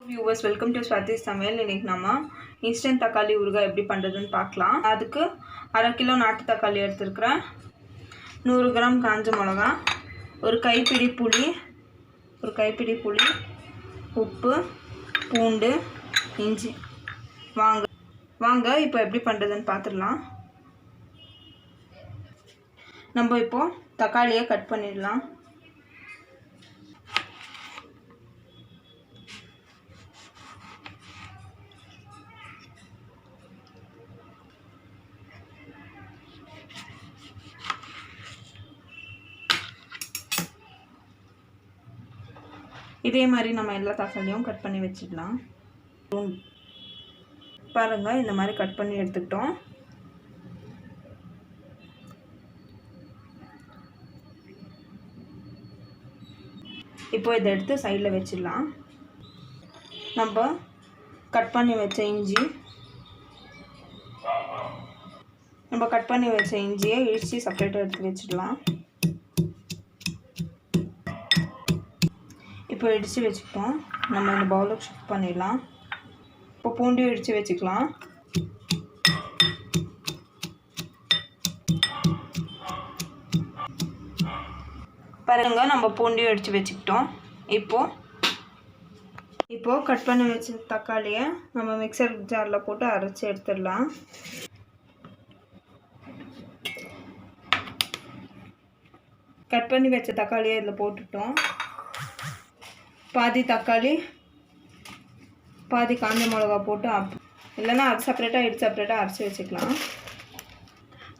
Viewers, welcome to Swathi samayal. இன்னைக்கு நாம instant தக்காளி ஊறுகாய் எப்படி பண்றதுன்னு பார்க்கலாம். அதுக்கு 1/2 கிலோ நாட்டு தக்காளி எடுத்துக்கிறேன். 100 கிராம் காஞ்ச மிளகாய், ஒரு கைப்பிடி புளி, உப்பு, பூண்டு, இஞ்சி. வாங்க இப்போ எப்படி பண்றதுன்னு பார்த்துடலாம். நம்ம இப்போ தக்காளியை கட் பண்ணிடலாம். இதே மாதிரி நம்ம எல்லா தக்காளியும் கட் பண்ணி வச்சிடலாம். பாருங்க, இந்த மாதிரி கட் பண்ணி எடுத்துக்கிட்டோம். இப்போ இதை எடுத்து சைடில் வச்சிடலாம். நம்ம கட் பண்ணி வச்ச இஞ்சியை இடித்து செப்பரேட்டாக எடுத்து வச்சிடலாம். இப்போ இடித்து வச்சுக்கிட்டோம். நம்ம இந்த பவுலுக்கு ஷிஃப்ட் பண்ணிடலாம். இப்போ பூண்டு இடித்து வச்சுக்கலாம். பாருங்க, நம்ம பூண்டு இடித்து வச்சுக்கிட்டோம். இப்போ கட் பண்ணி வச்ச தக்காளியை நம்ம மிக்சர் ஜாரில் போட்டு அரைச்சி எடுத்துடலாம். கட் பண்ணி வச்ச தக்காளியை இதில் போட்டுட்டோம். பாதி தக்காளி பாதி காஞ்ச மிளகா போட்டு இல்லைன்னா அது செப்பரேட்டாக அரைச்சி வச்சுக்கலாம்.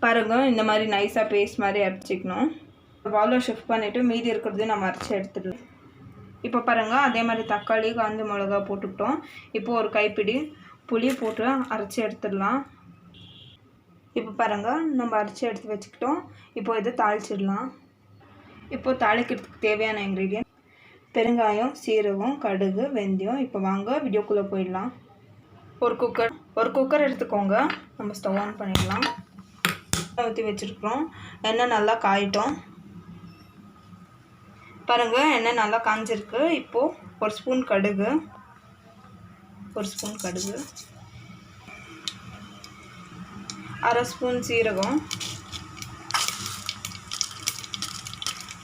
பாருங்கள், இந்த மாதிரி நைஸாக பேஸ்ட் மாதிரி அரைச்சிக்கணும். பவுலில் ஷிஃப்ட் பண்ணிவிட்டு மீதி இருக்கிறதையும் நம்ம அரைச்சி எடுத்துடலாம். இப்போ பாருங்கள், அதே மாதிரி தக்காளி காஞ்ச மிளகா போட்டுக்கிட்டோம். இப்போது ஒரு கைப்பிடி புளி போட்டு அரைச்சி எடுத்துடலாம். இப்போ பாருங்கள், நம்ம அரைச்சி எடுத்து வச்சுக்கிட்டோம். இப்போது இதை தாளிச்சிடலாம். இப்போது தாளிக்கிறதுக்கு தேவையான இன்க்ரீடியன்ட் பெருங்காயம், சீரகம், கடுகு, வெந்தயம். இப்போ வாங்க வீடியோக்குள்ளே போயிடலாம். ஒரு குக்கர் எடுத்துக்கோங்க. நம்ம ஸ்டவ் ஆன் பண்ணிடலாம். ஊற்றி வச்சுருக்கிறோம். எண்ணெய் நல்லா காயிட்டோம். பாருங்கள், எண்ணெய் நல்லா காஞ்சிருக்கு. இப்போது ஒரு ஸ்பூன் கடுகு, 1/2 ஸ்பூன் சீரகம்,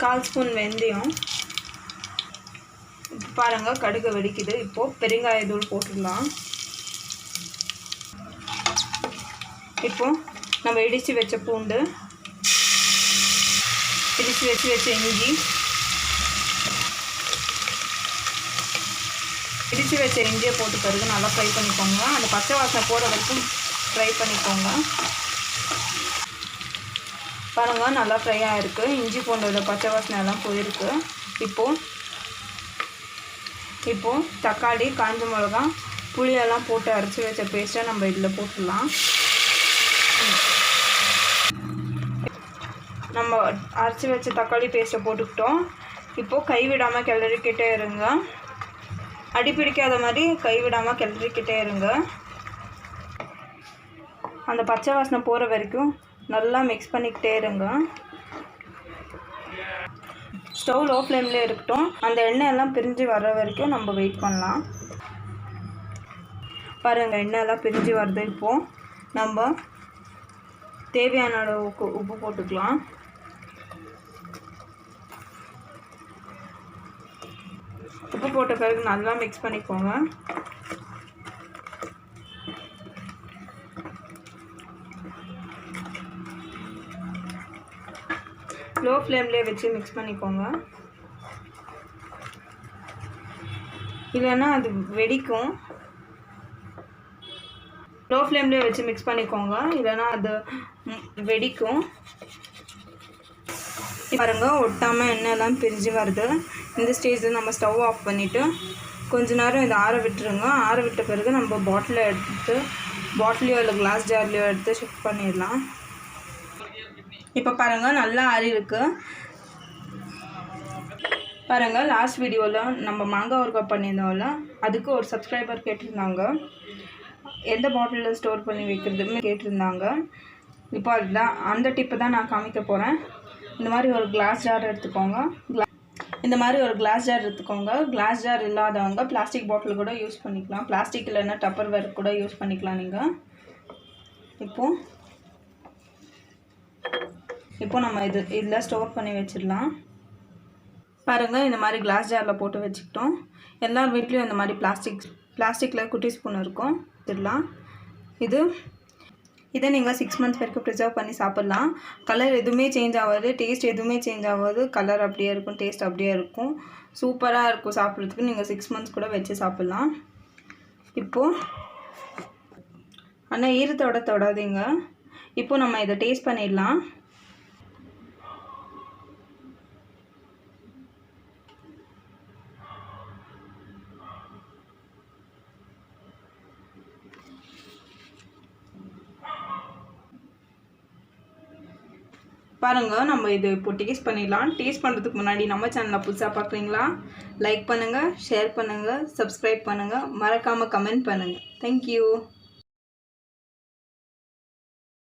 1/4 ஸ்பூன் வெந்தயம். பாருங்கள், கடுகு வெடிக்குது. இப்போது பெருங்காயத்தூள் போட்டுடலாம். இப்போது நம்ம இடித்து வச்ச பூண்டு, இடித்து வச்ச இஞ்சி, இஞ்சியை போட்டு பிறகு நல்லா ஃப்ரை பண்ணிக்கோங்க. அந்த பச்சை வாசனை போகிற வரைக்கும் ஃப்ரை பண்ணிக்கோங்க. பாருங்கள், நல்லா ஃப்ரை ஆகிருக்கு. இஞ்சி பூண்டோட பச்சை வாசனை எல்லாம் போயிருக்கு. இப்போது தக்காளி, காஞ்ச மிளகா, புளியெல்லாம் போட்டு அரைச்சி வச்ச பேஸ்ட்டை நம்ம இதில் போட்டுடலாம். நம்ம அரைச்சி வச்ச தக்காளி பேஸ்ட்டை போட்டுக்கிட்டோம். இப்போது கைவிடாமல் கிளறிக்கிட்டே இருங்க. அடிப்பிடிக்காத மாதிரி கைவிடாமல் கிளறிக்கிட்டே இருங்க. அந்த பச்சை வாசனை போகிற வரைக்கும் நல்லா மிக்ஸ் பண்ணிக்கிட்டே இருங்க. ஸ்டவ் லோ ஃப்ளேம்லேயே இருக்கட்டும். அந்த எண்ணெயெல்லாம் பிரிஞ்சு வர்ற வரைக்கும் நம்ம வெயிட் பண்ணலாம். பாருங்கள், எண்ணெயெல்லாம் பிரிஞ்சு வருது. இப்போது நம்ம தேவையான அளவுக்கு உப்பு போட்டுக்கலாம். உப்பு போட்ட பிறகு நல்லா மிக்ஸ் பண்ணிக்கோங்க. லோ ஃப்ளேம்லேயே வச்சு மிக்ஸ் பண்ணிக்கோங்க. இல்லைன்னா அது வெடிக்கும். லோ ஃப்ளேம்லேயே வச்சு மிக்ஸ் பண்ணிக்கோங்க, இல்லைன்னா அது வெடிக்கும். பாருங்க, ஒட்டாமல் எண்ணெயெல்லாம் பிரிஞ்சு வருது. இந்த ஸ்டேஜில் நம்ம ஸ்டவ் ஆஃப் பண்ணிவிட்டு கொஞ்ச நேரம் இதை ஆற விட்டுருங்க. ஆற விட்ட பிறகு நம்ம பாட்டிலையோ இல்லை கிளாஸ் ஜார்லையோ எடுத்து ஷிஃப்ட் பண்ணிடலாம். இப்போ பாருங்கள், நல்லா ஆறி இருக்கு. பாருங்கள், லாஸ்ட் வீடியோவில் நம்ம மாங்காய் ஊறுகாய் பண்ணியிருந்தோம்ல, அதுக்கு ஒரு சப்ஸ்கிரைபர் கேட்டிருந்தாங்க எந்த பாட்டிலில் ஸ்டோர் பண்ணி வைக்கிறதுன்னு கேட்டிருந்தாங்க. இப்போ அதுதான் அந்த டிப்பை தான் நான் காமிக்க போகிறேன். இந்த மாதிரி ஒரு கிளாஸ் ஜார் எடுத்துக்கோங்க. இந்த மாதிரி ஒரு கிளாஸ் ஜார் எடுத்துக்கோங்க. கிளாஸ் ஜார் இல்லாதவங்க பிளாஸ்டிக் பாட்டில் கூட யூஸ் பண்ணிக்கலாம். பிளாஸ்டிக் இல்லைன்னா டப்பர்வேர் கூட யூஸ் பண்ணிக்கலாம் நீங்கள். இப்போ நம்ம இதில் ஸ்டோர் பண்ணி வச்சிடலாம். பாருங்கள், இந்த மாதிரி கிளாஸ் ஜாரில் போட்டு வச்சுக்கிட்டோம். எல்லார் வீட்லேயும் இந்த மாதிரி பிளாஸ்டிக்கில் குட்டி ஸ்பூன் இருக்கும். வச்சிடலாம். இதை நீங்கள் 6 மந்த்ஸ் வரைக்கும் ப்ரிசர்வ் பண்ணி சாப்பிட்லாம். கலர் எதுவுமே சேஞ்ச் ஆகாது, டேஸ்ட் எதுவுமே சேஞ்ச் ஆகாது. கலர் அப்படியே இருக்கும், டேஸ்ட் அப்படியே இருக்கும். சூப்பராக இருக்கும் சாப்பிட்றதுக்கு. நீங்கள் 6 மந்த்ஸ் கூட வச்சு சாப்பிட்லாம். இப்போது ஆனால் ஈரத்தோட தொடாதீங்க. இப்போது நம்ம இதை டேஸ்ட் பண்ணிடலாம். பாருங்கள், நம்ம இது இப்போ டேஸ்ட் பண்ணிடலாம். டேஸ்ட் பண்ணுறதுக்கு முன்னாடி நம்ம சேனலை புதுசாக பார்க்குறீங்களா? லைக் பண்ணுங்கள், ஷேர் பண்ணுங்கள், சப்ஸ்கிரைப் பண்ணுங்கள், மறக்காமல் கமெண்ட் பண்ணுங்கள். தேங்க்யூ.